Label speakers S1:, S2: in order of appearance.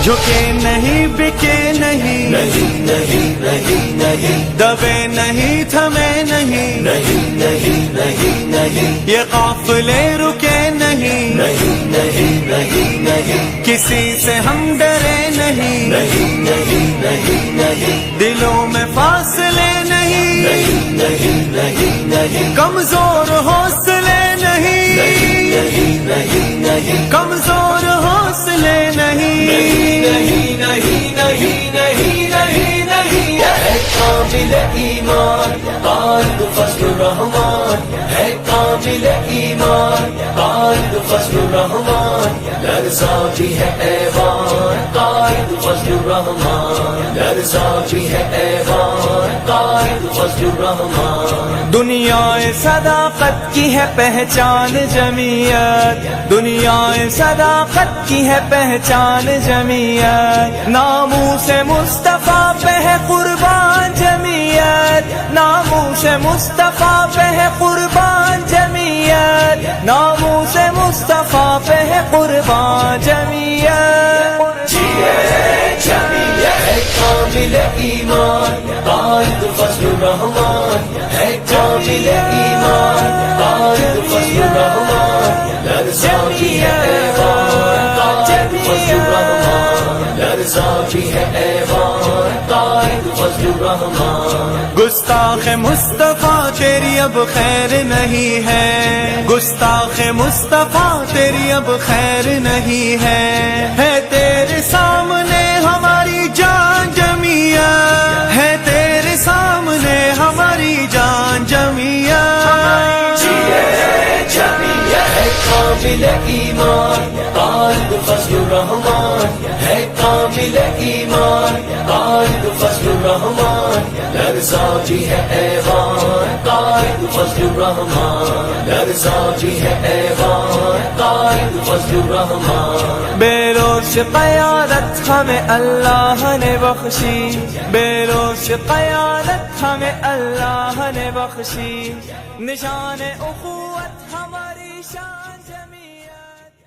S1: جھکے نہیں بکے نہیں
S2: نہیں نہیں نہیں نہیں
S1: دبے نہیں تھمے نہیں
S2: نہیں نہیں نہیں نہیں
S1: یہ قافلے رکے نہیں
S2: نہیں نہیں نہیں نہیں
S1: کسی سے ہم ڈرے نہیں
S2: نہیں نہیں نہیں نہیں
S1: دلوں میں فاصلے نہیں
S2: نہیں نہیں نہیں نہیں
S1: کمزور حوصلے نہیں
S2: نہیں نہیں نہیں
S1: کمزور حوصلے نہیں
S2: نہیں نہیں نہیں نہیں نہیں نہیں ہے کامل ایمان قائد فضل الرحمان ہے کامل ایمان قائد فضل الرحمان لرزا بھی ہے ایوان قائد فضل الرحمان لرزا بھی ہے ایوان قائد فضل الرحمان
S1: دنیا صداقت کی ہے پہچان جمعیت دنیا صداقت کی ہے پہچان جمعیت ناموس مصطفیٰ پہ ہے قربان جمعیت ناموس مصطفیٰ پہ ہے قربان جمعیت ناموس مصطفیٰ پہ ہے قربان جمعیت
S2: جمعیت ہے کامل ایمان قائد فضل الرحمان ہے کامل ایمان قائد فضل الرحمان لرزا بھی ہے ایوان قائد فضل الرحمان لرزا بھی ہے ایوان قائد فضل الرحمان
S1: گستاخ مصطفیٰ تیری اب خیر نہیں ہے گستاخ مصطفیٰ تیری اب خیر نہیں ہے تیرے سامنے ہماری جان جمعیت ہے تیرے سامنے ہماری جان جمعیت
S2: جمعیت ہے کامل ایمان قائد فضل الرحمان ہے کامل ایمان قائد فضل الرحمان لرزا بھی ہے ایوان قائد فضل الرحمان لرزا بھی ہے ایوان قائد فضل الرحمان
S1: بیروش قیادت ہمیں اللہ نے بخشی بیروش قیادت ہمیں اللہ نے بخشی نشان اخوت ہماری شان